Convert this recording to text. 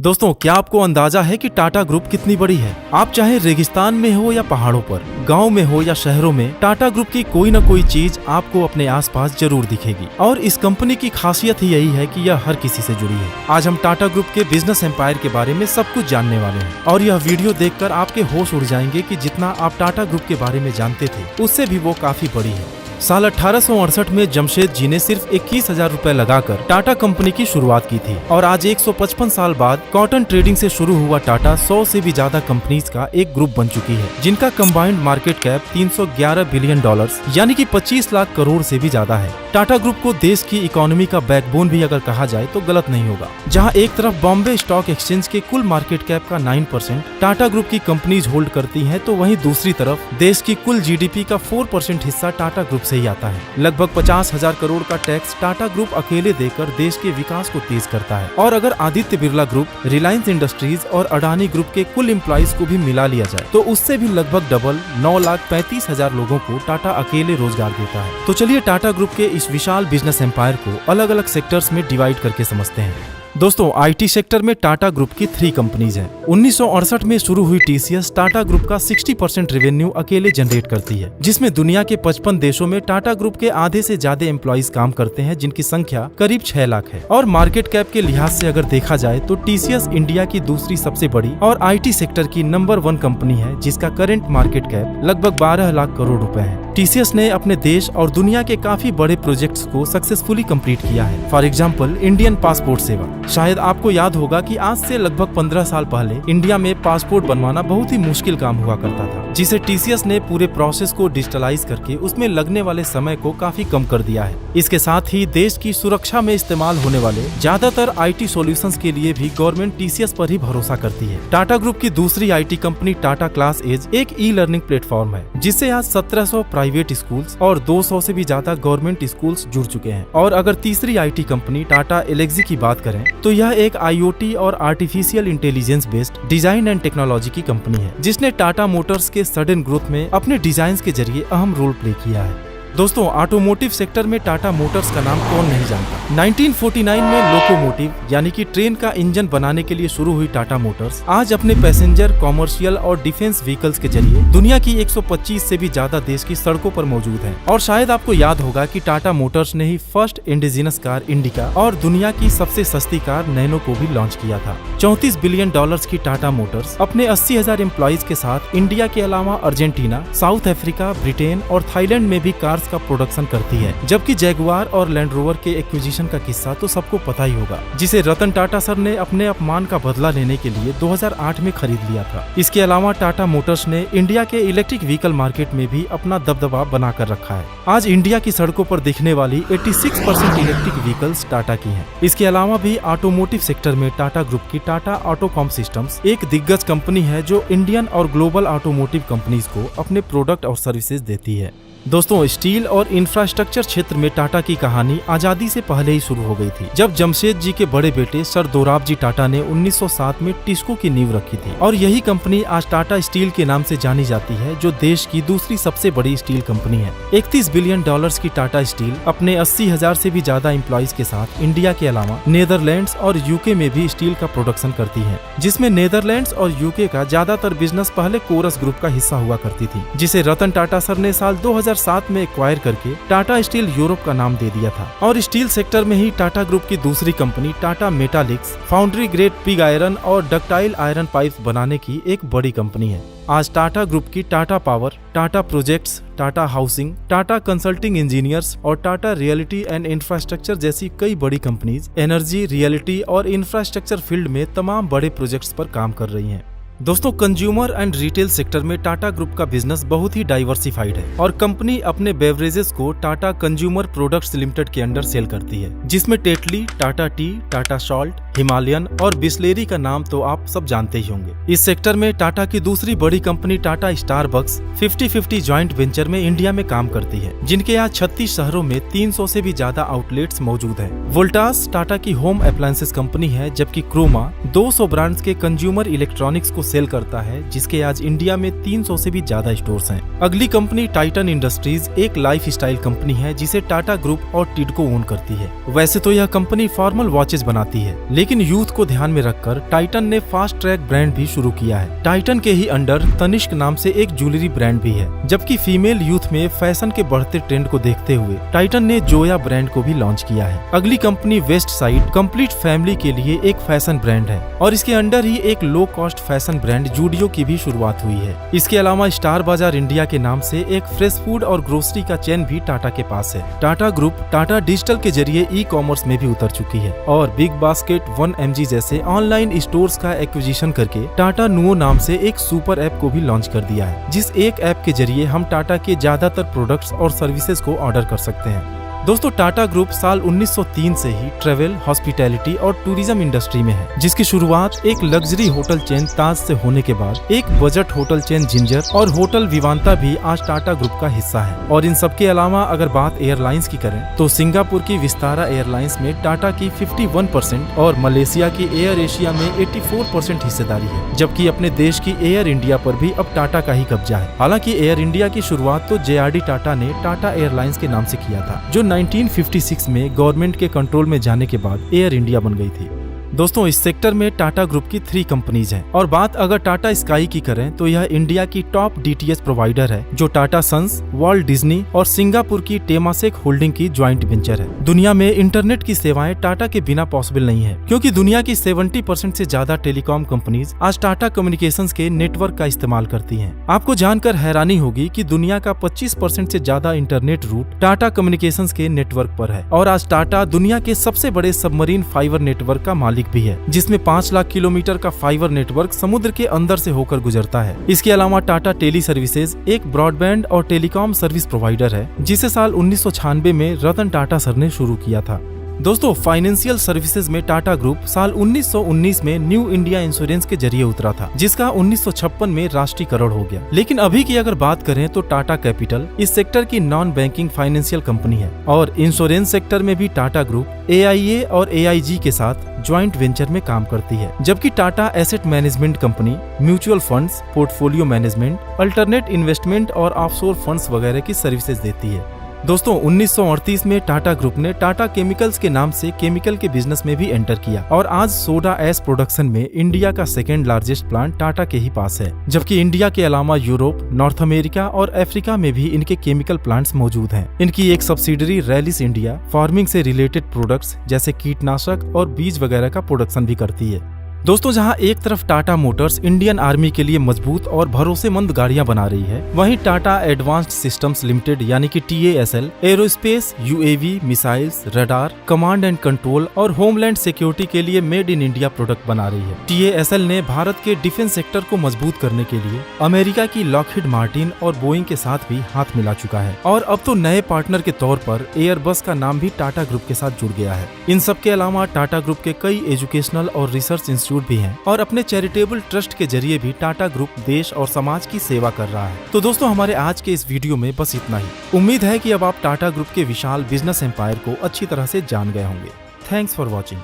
दोस्तों, क्या आपको अंदाजा है कि टाटा ग्रुप कितनी बड़ी है? आप चाहे रेगिस्तान में हो या पहाड़ों पर, गांव में हो या शहरों में, टाटा ग्रुप की कोई न कोई चीज आपको अपने आसपास जरूर दिखेगी। और इस कंपनी की खासियत ही यही है कि यह हर किसी से जुड़ी है। आज हम टाटा ग्रुप के बिजनेस एम्पायर के बारे में सब कुछ जानने वाले हैं और यह वीडियो देखकर आपके होश उड़ जाएंगे कि जितना आप टाटा ग्रुप के बारे में जानते थे उससे भी वो काफी बड़ी है। साल 1868 में जमशेद जी ने सिर्फ 21,000 रुपए लगाकर टाटा कंपनी की शुरुआत की थी और आज 155 साल बाद कॉटन ट्रेडिंग से शुरू हुआ टाटा 100 से भी ज्यादा कंपनीज का एक ग्रुप बन चुकी है, जिनका कंबाइंड मार्केट कैप $311 बिलियन यानी कि 25 लाख करोड़ से भी ज्यादा है। टाटा ग्रुप को देश की इकोनॉमी का बैकबोन भी अगर कहा जाए तो गलत नहीं होगा। जहां एक तरफ बॉम्बे स्टॉक एक्सचेंज के कुल मार्केट कैप का 9% टाटा ग्रुप की कंपनीज होल्ड करती हैं, तो वहीं दूसरी तरफ देश की कुल जीडीपी का 4% हिस्सा टाटा ग्रुप से ही आता है। लगभग 50,000 करोड़ का टैक्स टाटा ग्रुप अकेले देकर देश के विकास को तेज करता है। और अगर आदित्य बिरला ग्रुप, रिलायंस इंडस्ट्रीज और अडानी ग्रुप के कुल एम्प्लॉइज को भी मिला लिया जाए तो उससे भी लगभग डबल 9,35,000 लोगों को टाटा अकेले रोजगार देता है। तो चलिए टाटा ग्रुप के इस विशाल बिजनेस एम्पायर को अलग अलग सेक्टर्स में डिवाइड करके समझते हैं। दोस्तों, आईटी सेक्टर में टाटा ग्रुप की 3 कंपनीज हैं। 1968 में शुरू हुई टीसीएस टाटा ग्रुप का 60% रेवेन्यू अकेले जनरेट करती है, जिसमें दुनिया के 55 देशों में टाटा ग्रुप के आधे से ज्यादा एम्प्लॉइज काम करते हैं, जिनकी संख्या करीब 6 लाख है। और मार्केट कैप के लिहाज से अगर देखा जाए तो टीसीएस इंडिया की दूसरी सबसे बड़ी और आईटी सेक्टर की नंबर 1 कंपनी है, जिसका करंट मार्केट कैप लगभग 12 लाख करोड़ रुपए है। टीसीएस ने अपने देश और दुनिया के काफी बड़े प्रोजेक्ट्स को सक्सेसफुली कंप्लीट किया है। फॉर एग्जांपल, इंडियन पासपोर्ट सेवा। शायद आपको याद होगा कि आज से लगभग 15 साल पहले इंडिया में पासपोर्ट बनवाना बहुत ही मुश्किल काम हुआ करता था, जिसे टीसीएस ने पूरे प्रोसेस को डिजिटलाइज करके उसमें लगने वाले समय को काफी कम कर दिया है। इसके साथ ही देश की सुरक्षा में इस्तेमाल होने वाले ज्यादातर आईटी सॉल्यूशंस के लिए भी गवर्नमेंट टीसीएस पर ही भरोसा करती है। टाटा ग्रुप की दूसरी IT company Tata class edge एक ई लर्निंग प्लेटफॉर्म है, जिससे आज 1700 प्राइवेट स्कूल्स और 200 से भी ज्यादा गवर्नमेंट स्कूल्स जुड़ चुके हैं। और अगर तीसरी आईटी कंपनी टाटा एलेक्सी की बात करें तो यह एक आईओटी और artificial intelligence based design and technology की कंपनी है, जिसने टाटा मोटर्स के सडन ग्रोथ में अपने डिजाइन के जरिए अहम रोल प्ले किया है। दोस्तों, ऑटोमोटिव सेक्टर में टाटा मोटर्स का नाम कौन नहीं जानता। 1949 में लोकोमोटिव यानी कि ट्रेन का इंजन बनाने के लिए शुरू हुई टाटा मोटर्स आज अपने पैसेंजर, कॉमर्शियल और डिफेंस व्हीकल्स के जरिए दुनिया की 125 से भी ज्यादा देश की सड़कों पर मौजूद है। और शायद आपको याद होगा कि टाटा मोटर्स ने ही फर्स्ट इंडिजिनस कार इंडिका और दुनिया की सबसे सस्ती कार नैनो को भी लॉन्च किया था। $34 बिलियन की टाटा मोटर्स अपने 80,000 एम्प्लॉइज के साथ इंडिया के अलावा अर्जेंटीना, साउथ अफ्रीका, ब्रिटेन और थाईलैंड में भी कार का प्रोडक्शन करती है। जबकि जैगुआर और लैंड रोवर के एक्विजिशन का किस्सा तो सबको पता ही होगा, जिसे रतन टाटा सर ने अपने अपमान का बदला लेने के लिए 2008 में खरीद लिया था। इसके अलावा टाटा मोटर्स ने इंडिया के इलेक्ट्रिक व्हीकल मार्केट में भी अपना दबदबा बनाकर रखा है। आज इंडिया की सड़कों पर दिखने वाली 86% इलेक्ट्रिक व्हीकल्स टाटा की हैं। इसके अलावा भी ऑटोमोटिव सेक्टर में टाटा ग्रुप की टाटा ऑटोकॉम सिस्टम्स एक दिग्गज कंपनी है, जो इंडियन और ग्लोबल ऑटोमोटिव कंपनीज को अपने प्रोडक्ट और सर्विसेज देती है। दोस्तों, स्टील और इंफ्रास्ट्रक्चर क्षेत्र में टाटा की कहानी आजादी से पहले ही शुरू हो गई थी, जब जमशेद जी के बड़े बेटे सर दोराबजी टाटा ने 1907 में टिस्को की नींव रखी थी। और यही कंपनी आज टाटा स्टील के नाम से जानी जाती है, जो देश की दूसरी सबसे बड़ी स्टील कंपनी है। $31 बिलियन की टाटा स्टील अपने 80,000 से भी ज्यादा एम्प्लॉइज के साथ इंडिया के अलावा नीदरलैंड्स और यूके में भी स्टील का प्रोडक्शन करती है, जिसमें नीदरलैंड्स और यूके का ज्यादातर बिजनेस पहले कोरस ग्रुप का हिस्सा हुआ करती थी, जिसे रतन टाटा सर ने साल 2007 में एक्वायर करके टाटा स्टील यूरोप का नाम दे दिया था। और स्टील सेक्टर में ही टाटा ग्रुप की दूसरी company Tata Metaliks foundry grade pig iron और डक्टाइल आयरन पाइप्स बनाने की एक बड़ी कंपनी है। आज टाटा ग्रुप की Tata power, Tata projects, Tata housing, Tata consulting engineers और टाटा रियलिटी एंड इंफ्रास्ट्रक्चर जैसी कई बड़ी कंपनीज एनर्जी, रियलिटी और इंफ्रास्ट्रक्चर फील्ड में तमाम बड़े प्रोजेक्ट्स पर काम कर रही हैं। दोस्तों, कंज्यूमर एंड रिटेल सेक्टर में टाटा ग्रुप का बिजनेस बहुत ही डाइवर्सिफाइड है और कंपनी अपने बेवरेजेस को टाटा कंज्यूमर प्रोडक्ट्स लिमिटेड के अंडर सेल करती है, जिसमें Tetley, Tata T, Tata salt, Himalayan और बिस्लेरी का नाम तो आप सब जानते ही होंगे। इस सेक्टर में टाटा की दूसरी बड़ी company Tata Starbucks 50-50 joint venture में इंडिया में काम करती है, जिनके आज 36 शहरों में 300 से भी ज्यादा आउटलेट्स मौजूद हैं। वोल्टास टाटा की होम अप्लायंसेस कंपनी है, जबकि क्रोमा 200 ब्रांड्स के कंज्यूमर इलेक्ट्रॉनिक्स को सेल करता है, जिसके आज इंडिया में 300 से भी ज्यादा स्टोर्स हैं। अगली कंपनी टाइटन इंडस्ट्रीज एक लाइफ स्टाइल कंपनी है, जिसे टाटा ग्रुप और टिडको ओन करती है। वैसे तो यह कंपनी फॉर्मल वॉचेस बनाती है, लेकिन यूथ को ध्यान में रखकर टाइटन ने फास्ट ट्रैक ब्रांड भी शुरू किया है। टाइटन के ही अंडर तनिष्क नाम से एक ज्वेलरी ब्रांड भी है। जबकि फीमेल यूथ में फैशन के बढ़ते ट्रेंड को देखते हुए टाइटन ने जोया ब्रांड को भी लॉन्च किया है। अगली company west side complete family के लिए एक फैशन ब्रांड है और इसके अंडर ही एक low cost fashion brand Zudio की भी शुरुआत हुई है। इसके अलावा स्टार बाजार इंडिया के नाम से एक फ्रेश फूड और ग्रोसरी का चेन भी टाटा के पास है। टाटा ग्रुप टाटा डिजिटल के जरिए ई कॉमर्स में भी उतर चुकी है और बिग बास्केट 1mg जैसे ऑनलाइन स्टोर्स का एक्विजिशन करके टाटा नुओ नाम से एक सुपर ऐप को भी लॉन्च कर दिया है, जिस एक ऐप के जरिए हम टाटा के ज्यादातर प्रोडक्ट्स और सर्विसेज को ऑर्डर कर सकते हैं। दोस्तों टाटा ग्रुप साल 1903 से ही ट्रेवल, हॉस्पिटैलिटी और टूरिज्म इंडस्ट्री में है, जिसकी शुरुआत एक लग्जरी होटल चेन ताज से होने के बाद एक बजट होटल चेन जिंजर और होटल विवांता भी आज टाटा ग्रुप का हिस्सा है। और इन सब के अलावा अगर बात एयरलाइंस की करें तो सिंगापुर की विस्तारा एयरलाइंस में टाटा की 51% और मलेशिया की एयर एशिया में 84% हिस्सेदारी है, जबकि अपने देश की एयर इंडिया पर भी अब टाटा का ही कब्जा है। हालांकि एयर इंडिया की शुरुआत तो JRD टाटा ने टाटा एयरलाइंस के नाम से किया था, जो 1956 में गवर्नमेंट के कंट्रोल में जाने के बाद एयर इंडिया बन गई थी। दोस्तों इस सेक्टर में टाटा ग्रुप की 3 कंपनीज हैं और बात अगर टाटा स्काई की करें तो यह इंडिया की टॉप DTH प्रोवाइडर है, जो टाटा सन्स, वॉल्ट डिज्नी और सिंगापुर की टेमासेक होल्डिंग की ज्वाइंट वेंचर है। दुनिया में इंटरनेट की सेवाएं टाटा के बिना पॉसिबल नहीं है, क्योंकि दुनिया की 70% से ज्यादा टेलीकॉम कंपनीज आज टाटा कम्युनिकेशंस के नेटवर्क का इस्तेमाल करती हैं। आपको जानकर हैरानी होगी कि दुनिया का 25% से ज्यादा इंटरनेट रूट टाटा कम्युनिकेशंस के नेटवर्क पर है और आज टाटा दुनिया के सबसे बड़े सबमरीन फाइबर नेटवर्क का मालिक भी है, जिसमें 5 लाख किलोमीटर का फाइबर नेटवर्क समुद्र के अंदर से होकर गुजरता है। इसके अलावा टाटा टेली सर्विसेज एक ब्रॉडबैंड और टेलीकॉम सर्विस प्रोवाइडर है, जिसे साल 1996 में रतन टाटा सर ने शुरू किया था। दोस्तों फाइनेंशियल सर्विसेज में टाटा ग्रुप साल 1919 में न्यू इंडिया इंश्योरेंस के जरिए उतरा था, जिसका 1956 में राष्ट्रीयकरण हो गया। लेकिन अभी की अगर बात करें तो टाटा कैपिटल इस सेक्टर की नॉन बैंकिंग फाइनेंशियल कंपनी है और इंश्योरेंस सेक्टर में भी टाटा ग्रुप AIA और AIG के साथ ज्वाइंट वेंचर में काम करती है, जबकि Tata asset management company mutual funds, portfolio management, alternate investment और ऑफशोर फंड्स वगैरह की सर्विसेज देती है। दोस्तों 1938 में टाटा ग्रुप ने टाटा केमिकल्स के नाम से केमिकल के बिजनेस में भी एंटर किया और आज सोडा ऐश प्रोडक्शन में इंडिया का 2nd लार्जेस्ट प्लांट टाटा के ही पास है, जबकि इंडिया के अलावा यूरोप, नॉर्थ अमेरिका और अफ्रीका में भी इनके केमिकल प्लांट्स मौजूद हैं। इनकी एक सब्सिडरी रैलिस इंडिया फार्मिंग से रिलेटेड प्रोडक्ट्स जैसे कीटनाशक और बीज वगैरह का प्रोडक्शन भी करती है। दोस्तों जहां एक तरफ टाटा मोटर्स इंडियन आर्मी के लिए मजबूत और भरोसेमंद गाड़ियां बना रही है, वहीं टाटा एडवांस्ड सिस्टम्स लिमिटेड यानी कि TASL aerospace, UAV, missiles, radar, command and control और होमलैंड सिक्योरिटी के लिए मेड इन इंडिया प्रोडक्ट बना रही है। TASL ने भारत के डिफेंस सेक्टर को मजबूत करने के लिए अमेरिका की लॉकहीड मार्टिन और बोइंग के साथ भी हाथ मिला चुका है और अब तो नए पार्टनर के तौर पर एयरबस का नाम भी टाटा ग्रुप के साथ जुड़ गया है। इन सब के अलावा टाटा ग्रुप के कई एजुकेशनल और रिसर्च भी हैं और अपने चैरिटेबल ट्रस्ट के जरिए भी टाटा ग्रुप देश और समाज की सेवा कर रहा है। तो दोस्तों हमारे आज के इस वीडियो में बस इतना ही। उम्मीद है कि अब आप टाटा ग्रुप के विशाल बिजनेस एम्पायर को अच्छी तरह से जान गए होंगे। Thanks for watching.